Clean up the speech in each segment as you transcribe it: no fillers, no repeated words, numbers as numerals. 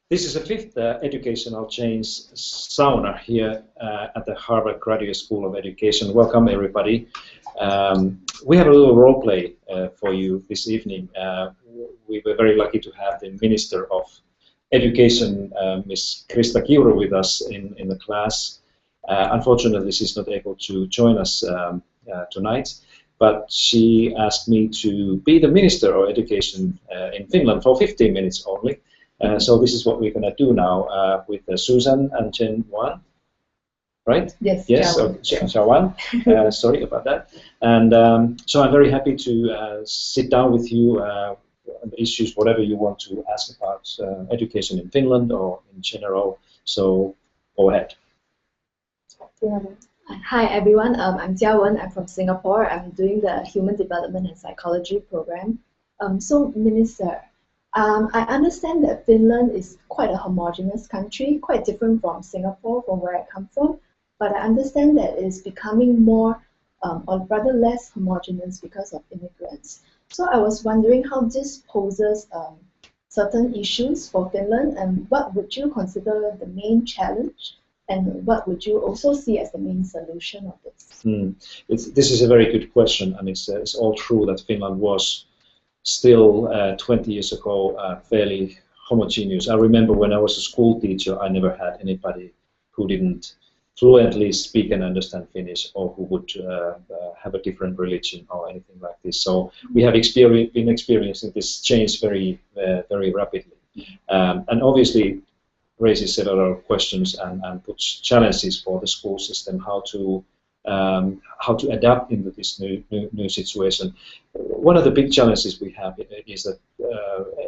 This is the fifth educational change sauna here at the Harvard Graduate School of Education. Welcome, everybody. We have a little role play for you this evening. We were very lucky to have the Minister of Education, Ms. Krista Kiuru, with us in the class. Unfortunately, she's not able to join us tonight, but she asked me to be the Minister of Education in Finland for 15 minutes only. So this is what we're going to do now with Susan and Jen Wan, right? Yes. Yes. Wan. Sorry about that. And so I'm very happy to sit down with you on issues, whatever you want to ask about education in Finland or in general. So go ahead. Hi everyone, I'm Jia Wen. I'm from Singapore. I'm doing the Human Development and Psychology program. So Minister, I understand that Finland is quite a homogeneous country, quite different from Singapore, from where I come from. But I understand that it's becoming more, or rather less homogeneous because of immigrants. So I was wondering how this poses certain issues for Finland, and what would you consider the main challenge, and what would you also see as the main solution of this? This is a very good question, and it's all true that Finland was still 20 years ago fairly homogeneous. I remember when I was a school teacher, I never had anybody who didn't fluently speak and understand Finnish, or who would have a different religion or anything like this. So we have been experiencing this change very rapidly, and obviously raises several questions and puts challenges for the school system how to adapt into this new situation. One of the big challenges we have is that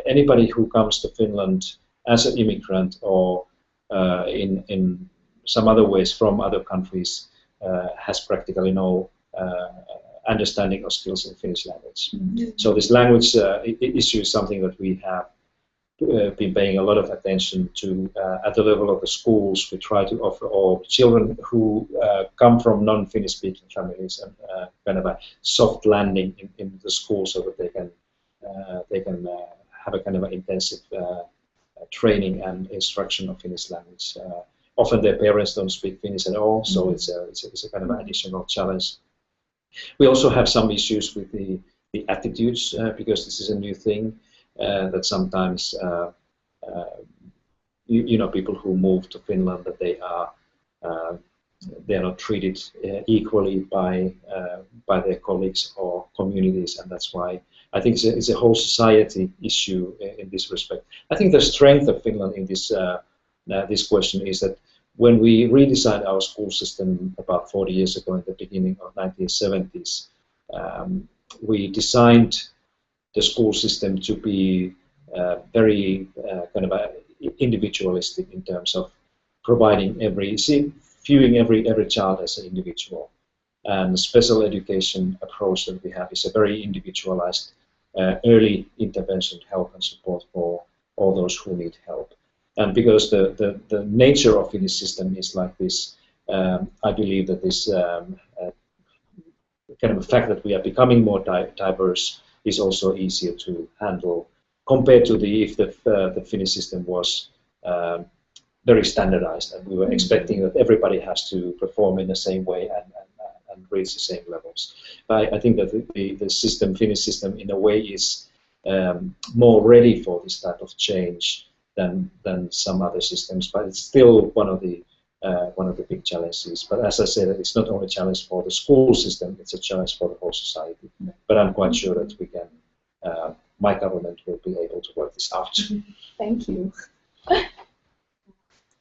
anybody who comes to Finland as an immigrant or in some other ways from other countries has practically no understanding or skills in Finnish language. So this language issue is something that we have been paying a lot of attention to at the level of the schools. We try to offer all children who come from non-Finnish speaking families and kind of a soft landing in the school, so that they can have a kind of an intensive training and instruction of Finnish language. Often their parents don't speak Finnish at all, so it's a kind of an additional challenge. We also have some issues with the attitudes because this is a new thing. That sometimes people who move to Finland, that they are not treated equally by their colleagues or communities, and that's why I think it's a whole society issue in this respect. I think the strength of Finland in this question is that when we redesigned our school system about 40 years ago, in the beginning of 1970s, we designed the school system to be very kind of individualistic in terms of providing viewing every child as an individual. And the special education approach that we have is a very individualized early intervention help and support for all those who need help. And because the nature of Finnish system is like this, I believe that this kind of a fact that we are becoming more diverse is also easier to handle compared to if the Finnish system was very standardized, and we were expecting that everybody has to perform in the same way and reach the same levels. But I think that the Finnish system, in a way, is more ready for this type of change than some other systems. But it's still one of the big challenges. But as I said, it's not only a challenge for the school system, it's a challenge for the whole society. But I'm quite sure that we can, my government will be able to work this out. Thank you.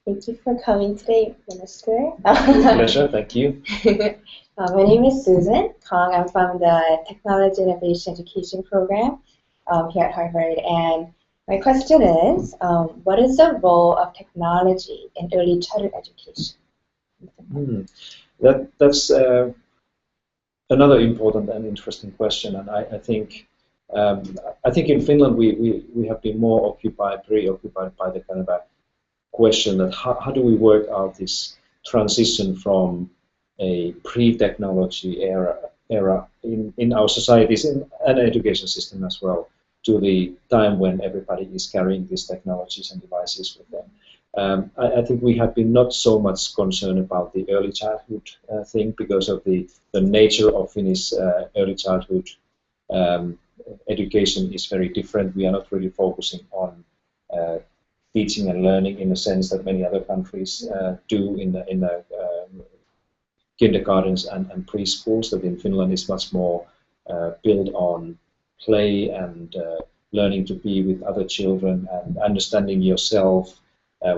Thank you for coming today, Minister. Pleasure, thank you. My name is Susan Kong. I'm from the Technology Innovation Education program here at Harvard. And my question is, what is the role of technology in early childhood education? That's another important and interesting question, and I think in Finland we have been more preoccupied by the kind of a question that how do we work out this transition from a pre-technology era in our societies and education system as well to the time when everybody is carrying these technologies and devices with them. I think we have been not so much concerned about the early childhood thing because of the nature of Finnish early childhood education is very different. We are not really focusing on teaching and learning in a sense that many other countries do in the kindergartens and preschools. That in Finland is much more built on play and learning to be with other children and understanding yourself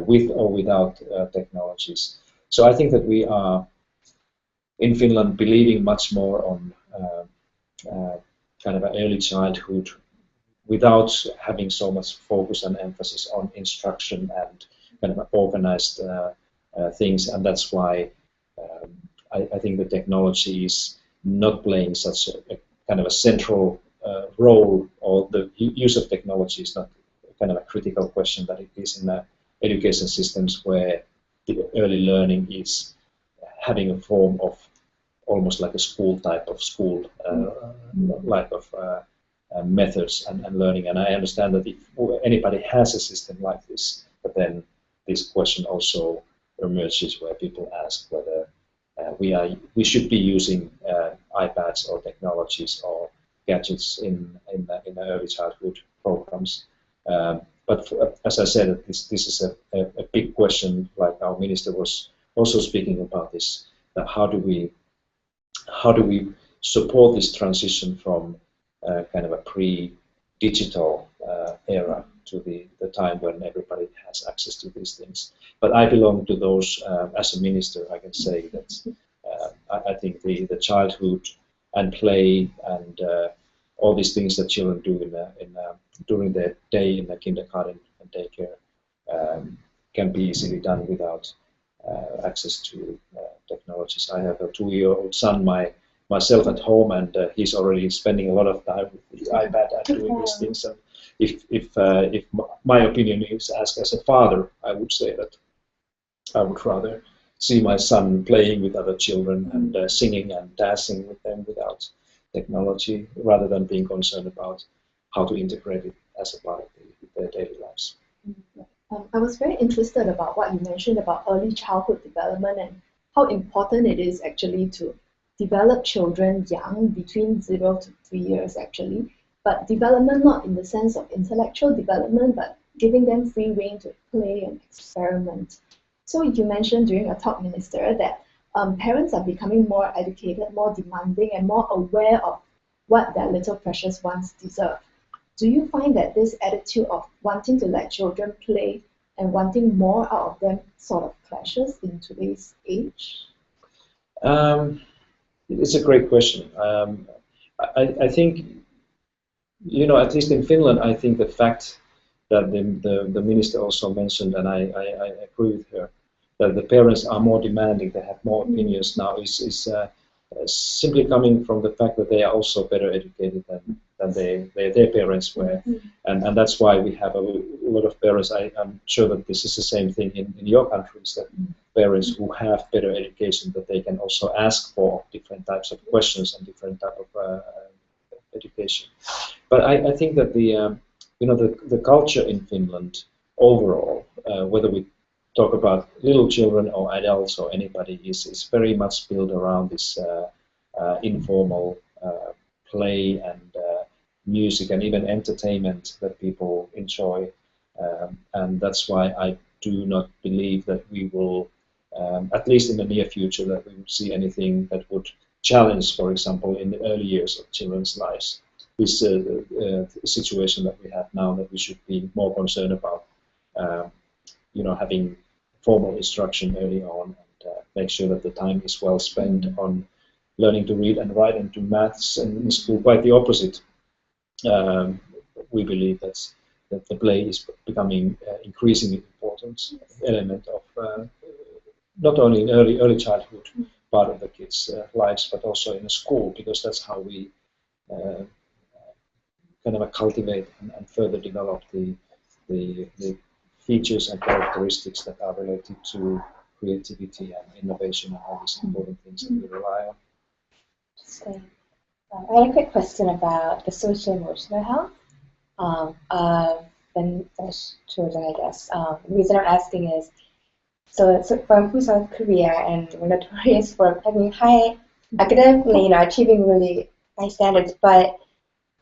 with or without technologies. So I think that we are in Finland believing much more on kind of an early childhood without having so much focus and emphasis on instruction and kind of organized things, and that's why I think the technology is not playing such a kind of a central role, or the use of technology is not kind of a critical question that it is in the education systems where the early learning is having a form of almost like a school type of school methods and learning. And I understand that if anybody has a system like this, but then this question also emerges where people ask whether we should be using iPads or technologies or gadgets in the early childhood programs. But as I said, this is a big question. Like our minister was also speaking about this. How do we support this transition from kind of a pre-digital era to the time when everybody has access to these things? But I belong to those, as a minister, I can say that I think the childhood and play and all these things that children do during their day in the kindergarten and daycare can be easily done without access to technologies. I have a 2-year-old son myself at home, and he's already spending a lot of time with the iPad and doing these things. And if my opinion is asked as a father, I would say that I would rather see my son playing with other children and singing and dancing with them without technology, rather than being concerned about how to integrate it as a part of their daily lives. I was very interested about what you mentioned about early childhood development and how important it is actually to develop children young, between 0 to 3 years actually, but development not in the sense of intellectual development, but giving them free rein to play and experiment. So you mentioned during a talk, Minister, that parents are becoming more educated, more demanding, and more aware of what their little precious ones deserve. Do you find that this attitude of wanting to let children play and wanting more out of them sort of clashes in today's age? It's a great question. I think, at least in Finland, I think the fact that the minister also mentioned, and I agree with her, that the parents are more demanding, they have more opinions now, is simply coming from the fact that they are also better educated than their parents were. And that's why we have a lot of parents. I'm sure that this is the same thing in your countries, that parents who have better education, that they can also ask for different types of questions and different type of education. But I think that the culture in Finland overall, whether we talk about little children or adults or anybody, is very much built around this informal play and music and even entertainment that people enjoy. And that's why I do not believe that we will, at least in the near future, that we would see anything that would challenge, for example, in the early years of children's lives, this situation that we have now, that we should be more concerned about, having formal instruction early on, and make sure that the time is well spent on learning to read and write and do maths. And in school, quite the opposite. We believe that the play is becoming increasingly important element of not only in early childhood part of the kids' lives, but also in the school, because that's how we kind of cultivate and further develop the features and characteristics that are related to creativity and innovation and all these important things that we rely on. I had a quick question about the social emotional health. Finnish children, I guess. The reason I'm asking is, so from South Korea, and we're notorious for having high academically, achieving really high standards, but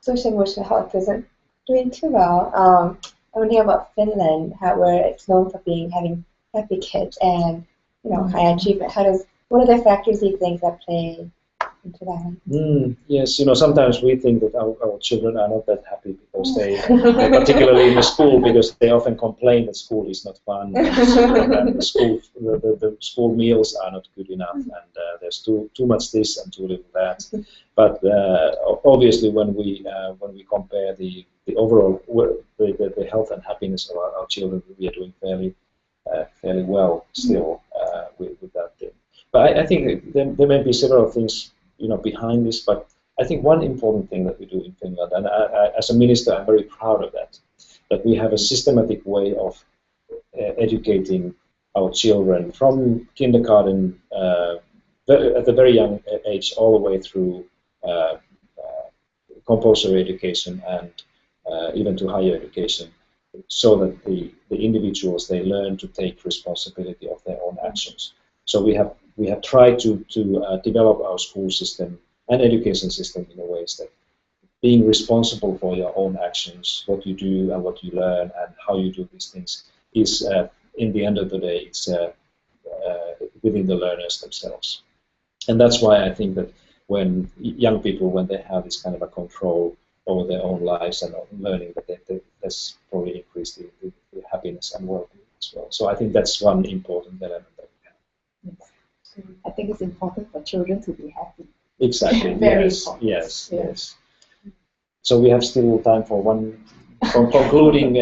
social emotional health isn't doing too well. I'm wondering about Finland, where it's known for having happy kids and high achievement. What are the factors do you think that play into that? Yes, sometimes we think that our children are not that happy because particularly in the school, because they often complain that school is not fun, and the school meals are not good enough, and there's too much this and too little that. But obviously, when we compare the overall the health and happiness of our children, we are doing fairly well still with that thing. But I think there may be several things behind this, but I think one important thing that we do in Finland, and as a minister I'm very proud of that we have a systematic way of educating our children from kindergarten at a very young age all the way through compulsory education and even to higher education, so that the individuals, they learn to take responsibility of their own actions. So we have tried to develop our school system and education system in a ways that being responsible for your own actions, what you do and what you learn and how you do these things, is in the end of the day, it's within the learners themselves. And that's why I think that when young people, when they have this kind of a control over their own lives and learning, that that's probably increase the happiness and well-being as well. So I think that's one important element that we have. Yes. I think it's important for children to be happy. Exactly. Very yes. important. Yes. So we have still time for one concluding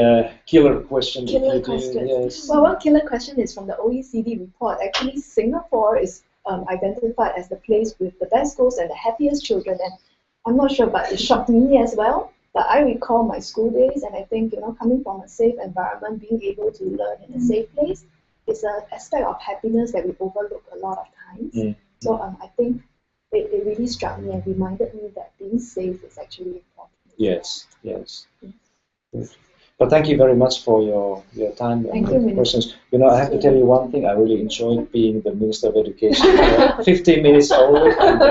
killer question. Killer question. Yes. Well, one killer question is from the OECD report. Actually, Singapore is identified as the place with the best schools and the happiest children. And I'm not sure, but it shocked me as well. But I recall my school days, and I think coming from a safe environment, being able to learn in a safe place is an aspect of happiness that we overlook a lot of times. So I think it really struck me and reminded me that being safe is actually important. Yes. But thank you very much for your time and questions. I have to tell you one thing. I really enjoyed being the Minister of Education. 15 minutes only, and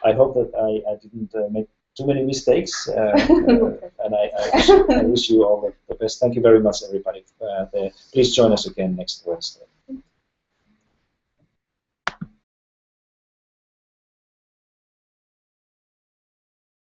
I hope that I didn't make too many mistakes. And I wish you all the best. Thank you very much, everybody. Please join us again next Wednesday.